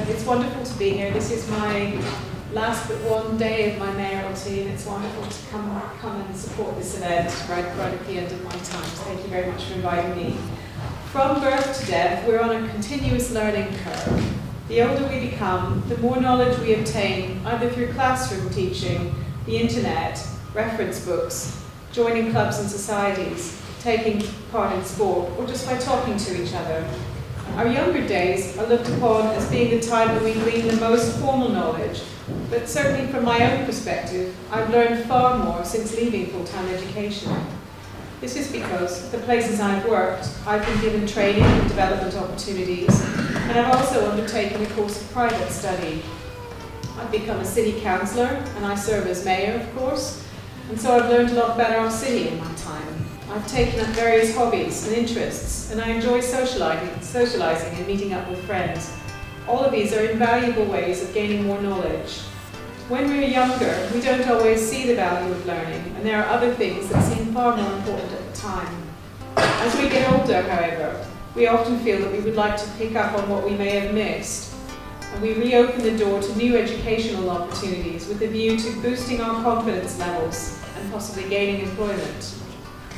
it's wonderful to be here. This is my last but one day of my mayoralty, and it's wonderful to come and support this event right at the end of my time. So thank you very much for inviting me. From birth to death, we're on a continuous learning curve. The older we become, the more knowledge we obtain, either through classroom teaching, the internet, reference books, joining clubs and societies, taking part in sport, or just by talking to each other. Our younger days are looked upon as being the time when we glean the most formal knowledge, but certainly from my own perspective, I've learned far more since leaving full-time education. This is because the places I've worked, I've been given training and development opportunities, and I've also undertaken a course of private study. I've become a city councillor, and I serve as mayor, of course, and so I've learned a lot about our city in my time. I've taken up various hobbies and interests, and I enjoy socialising and meeting up with friends. All of these are invaluable ways of gaining more knowledge. When we're younger, we don't always see the value of learning, and there are other things that seem far more important at the time. As we get older, however, we often feel that we would like to pick up on what we may have missed, and we reopen the door to new educational opportunities with a view to boosting our confidence levels and possibly gaining employment.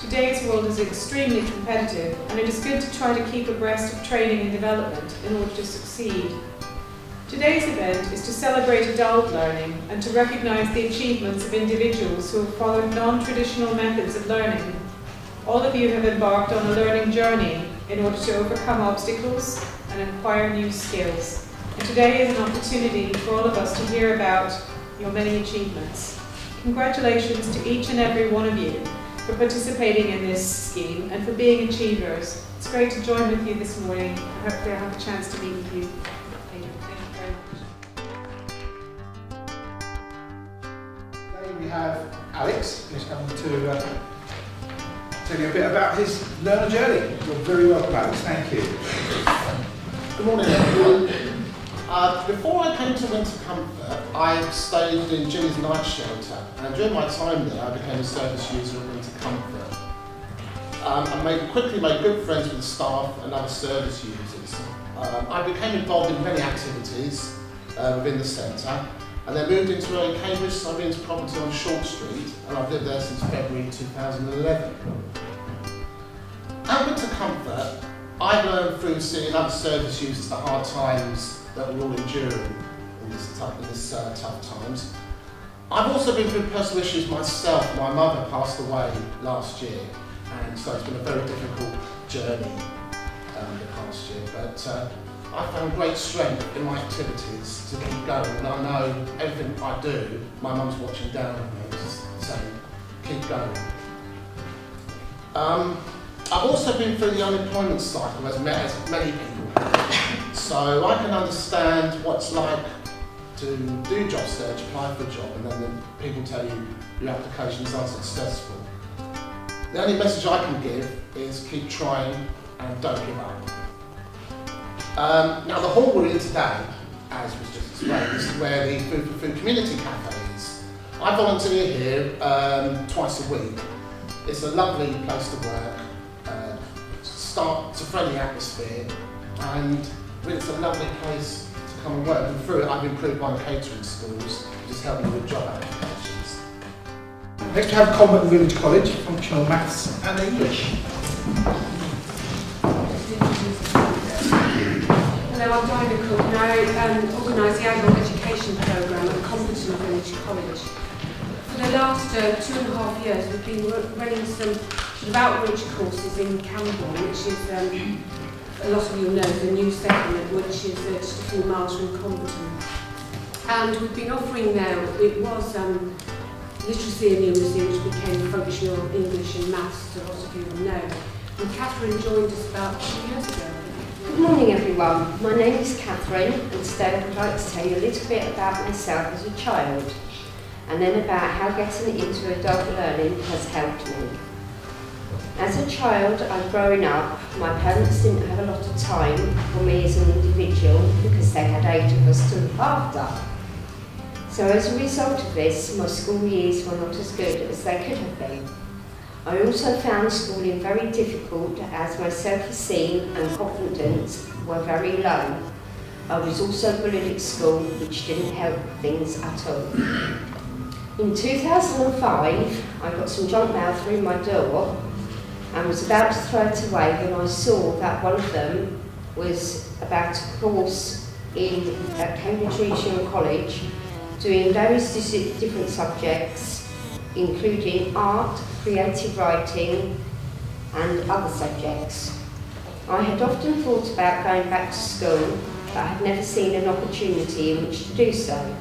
Today's world is extremely competitive, and it is good to try to keep abreast of training and development in order to succeed. Today's event is to celebrate adult learning and to recognise the achievements of individuals who have followed non-traditional methods of learning. All of you have embarked on a learning journey in order to overcome obstacles and acquire new skills. And today is an opportunity for all of us to hear about your many achievements. Congratulations to each and every one of you for participating in this scheme and for being achievers. It's great to join with you this morning. I hope I have a chance to meet with you. Thank you very much. Today we have Alex, who's coming to tell you a bit about his learner journey. You're very welcome, Alex. Thank you. Good morning, everyone. Before I came to Winter Comfort, I stayed in Jimmy's Night Shelter, and during my time there, I became a service user at Winter Comfort. I quickly made good friends with the staff and other service users. I became involved in many activities within the centre, and then moved into early Cambridge Sovereign's property on Short Street, and I've lived there since February 2011. At Winter Comfort, I learned through seeing other service users the hard times that we're all enduring in this tough times. I've also been through personal issues myself. My mother passed away last year, and so it's been a very difficult journey the past year. But I found great strength in my activities to keep going, and I know everything I do, my mum's watching down on me, saying, keep going. I've also been through the unemployment cycle, as many people have. So I can understand what it's like to do job search, apply for a job, and then people tell you your application is unsuccessful. The only message I can give is keep trying and don't give up. Now the hall we're in today, as was just explained, this is where the Food for Food Community Cafe is. I volunteer here twice a week. It's a lovely place to work. It's a friendly atmosphere, and really it's a lovely place to come and work. And through it, I've improved my catering skills, which is helping with job applications. Next we have Convent Village College, Functional Maths and English. Hello, I'm Diana Cook, and I organise the annual education programme at Competent Village College. For the last 2.5 years, we've been running some sort of outreach courses in Camborne, which is, a lot of you know, the new settlement, which is just a few miles from Competent. And we've been offering there, it was literacy and numeracy, which became functional English and maths, as a lot of you will know. And Catherine joined us about 2 years ago. Good morning everyone, my name is Catherine, and today I would like to tell you a little bit about myself as a child, and then about how getting into adult learning has helped me. As a child, growing up, my parents didn't have a lot of time for me as an individual because they had 8 of us to look after. So as a result of this, my school years were not as good as they could have been. I also found schooling very difficult as my self-esteem and confidence were very low. I was also bullied at school, which didn't help things at all. In 2005, I got some junk mail through my door and was about to throw it away when I saw that one of them was about a course at Cambridge Regional College doing various different subjects, including art, creative writing and other subjects. I had often thought about going back to school, but I had never seen an opportunity in which to do so.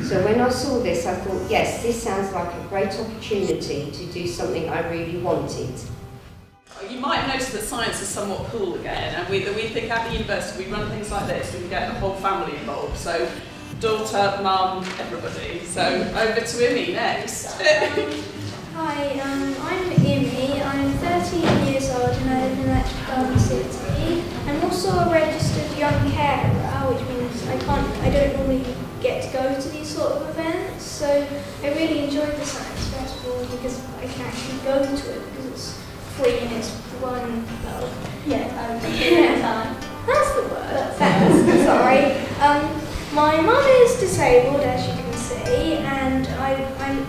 So when I saw this, I thought, yes, this sounds like a great opportunity to do something I really wanted. You might have noticed that science is somewhat cool again, and we think at the university we run things like this, we can get the whole family involved. So daughter, mum, everybody. So over to Imi next. Hi, I'm Imi. I'm 13 years old and I live in Electric Garden City. I'm also a registered young carer, which means I don't normally get to go to these sort of events. So I really enjoyed the Science Festival because I can actually go to it because it's free and it's one, that's the word. Thanks, sorry. My mum is disabled, as you can see, and I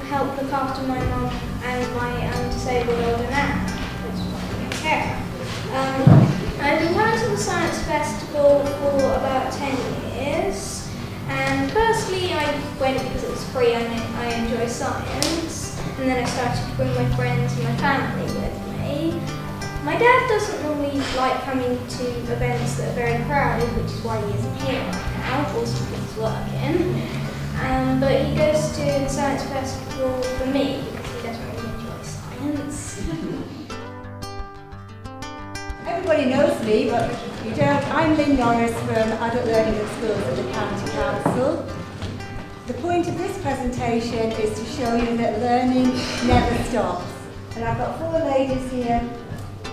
help look after my mum and my disabled older nan, which is my care. I've been going to the Science Festival for about 10 years, and firstly I went because it was free and I enjoy science, and then I started to bring my friends and my family with me. My dad doesn't normally like coming to events that are very crowded, which is why he isn't here right now, also because he's working. But he goes to the Science Festival for me because he doesn't really enjoy science. Everybody knows me, but you don't. I'm Lynn Norris from Adult Learning at Schools at the County Council. The point of this presentation is to show you that learning never stops. And I've got 4 ladies here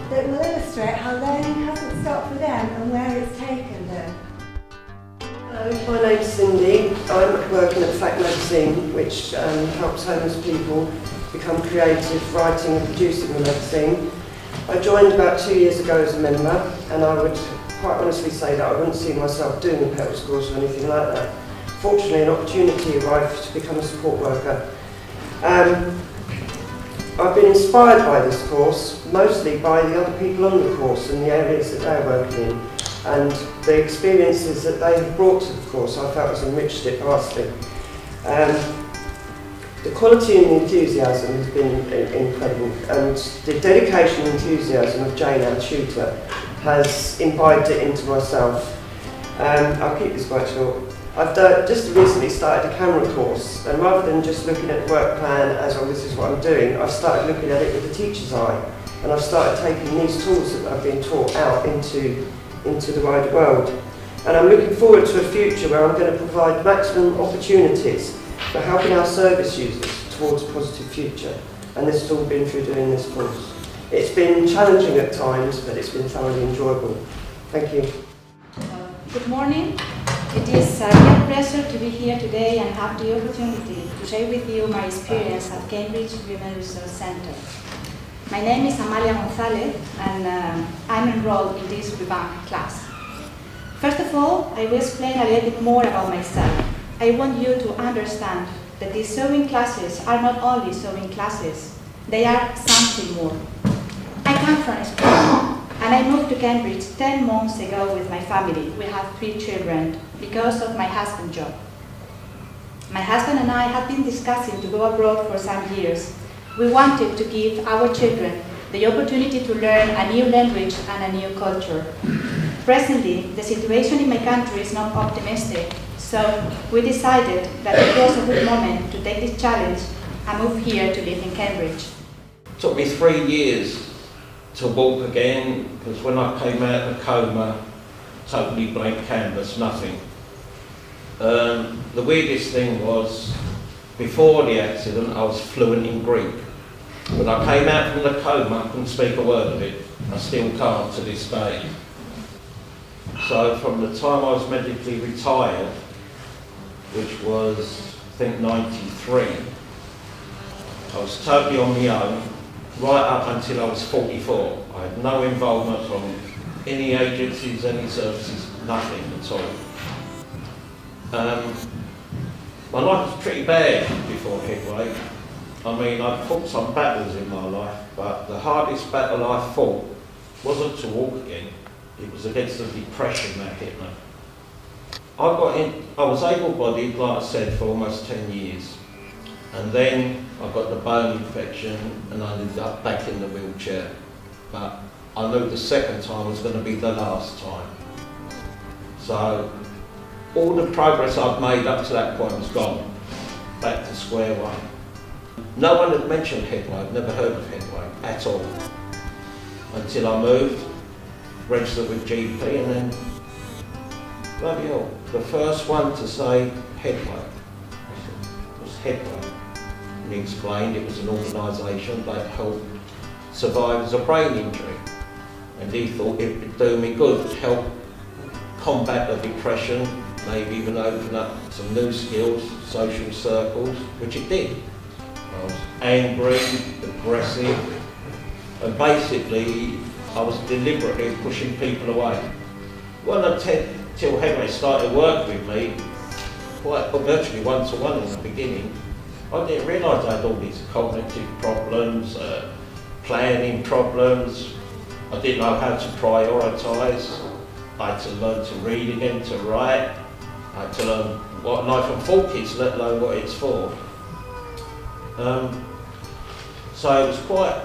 that will illustrate how learning hasn't stopped for them and where it's taken them. Hello, my name's Cindy. I'm working at FLACK magazine, which helps homeless people become creative, writing and producing the magazine. I joined about 2 years ago as a member, and I would quite honestly say that I wouldn't see myself doing a PELTS course or anything like that. Fortunately, an opportunity arrived to become a support worker. I've been inspired by this course, mostly by the other people on the course and the areas that they're working in, and the experiences that they have brought to the course I felt has enriched it vastly. The quality and the enthusiasm has been incredible, and the dedication and enthusiasm of Jane, our tutor, has imbibed it into myself. I'll keep this quite short. I've just recently started a camera course, and rather than just looking at the work plan as, oh, this is what I'm doing, I've started looking at it with a teacher's eye, and I've started taking these tools that I've been taught out into the wider world. And I'm looking forward to a future where I'm going to provide maximum opportunities for helping our service users towards a positive future, and this has all been through doing this course. It's been challenging at times, but it's been thoroughly enjoyable. Thank you. Good morning. It is a real pleasure to be here today and have the opportunity to share with you my experience at Cambridge Women Resource Centre. My name is Amalia Gonzalez, and I'm enrolled in this revamped class. First of all, I will explain a little bit more about myself. I want you to understand that these sewing classes are not only sewing classes, they are something more. I come from Spain, and I moved to Cambridge 10 months ago with my family. We have 3 children because of my husband's job. My husband and I have been discussing to go abroad for some years. We wanted to give our children the opportunity to learn a new language and a new culture. Presently, the situation in my country is not optimistic, so we decided that it was a good moment to take this challenge and move here to live in Cambridge. It took me 3 years to walk again, because when I came out of the coma, totally blank canvas, nothing. The weirdest thing was, before the accident, I was fluent in Greek. When I came out from the coma, I couldn't speak a word of it. I still can't to this day. So from the time I was medically retired, which was, I think, 93, I was totally on my own, right up until I was 44. I had no involvement from any agencies, any services, nothing at all. My life was pretty bad before Headway. I mean, I fought some battles in my life, but the hardest battle I fought wasn't to walk again. It was against the depression that hit me. I was able-bodied, like I said, for almost 10 years. And then I got the bone infection and I ended up back in the wheelchair. But I knew the second time was going to be the last time. So all the progress I'd made up to that point was gone. Back to square one. No one had mentioned Headway, I'd never heard of Headway at all. Until I moved, registered with GP, and then, bloody hell, the first one to say Headway was Headway. And he explained it was an organisation that helped survivors of brain injury. And he thought it would do me good to help combat the depression, maybe even open up some new skills, social circles, which it did. I was angry, aggressive, and basically I was deliberately pushing people away. Till Henry started working with me, virtually one-to-one in the beginning, I didn't realise I had all these cognitive problems, planning problems. I didn't know how to prioritise. I had to learn to read again, to write. I had to learn what a knife and fork is, let alone what it's for. So it was quite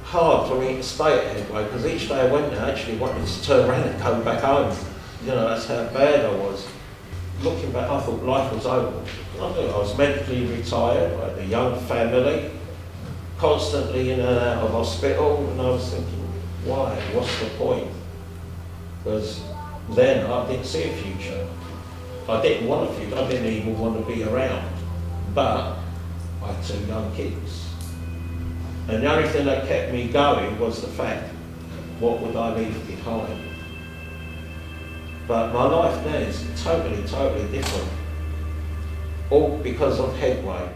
hard for me to stay at Headway, because each day I went there I actually wanted to turn around and go back home. You know, that's how bad I was. Looking back, I thought life was over. I knew I was medically retired, I had a young family, constantly in and out of hospital, and I was thinking, why? What's the point? Because then I didn't see a future. I didn't want a future, I didn't even want to be around. But I had 2 young kids. And the only thing that kept me going was the fact, what would I leave behind? But my life now is totally different. All because of Headway.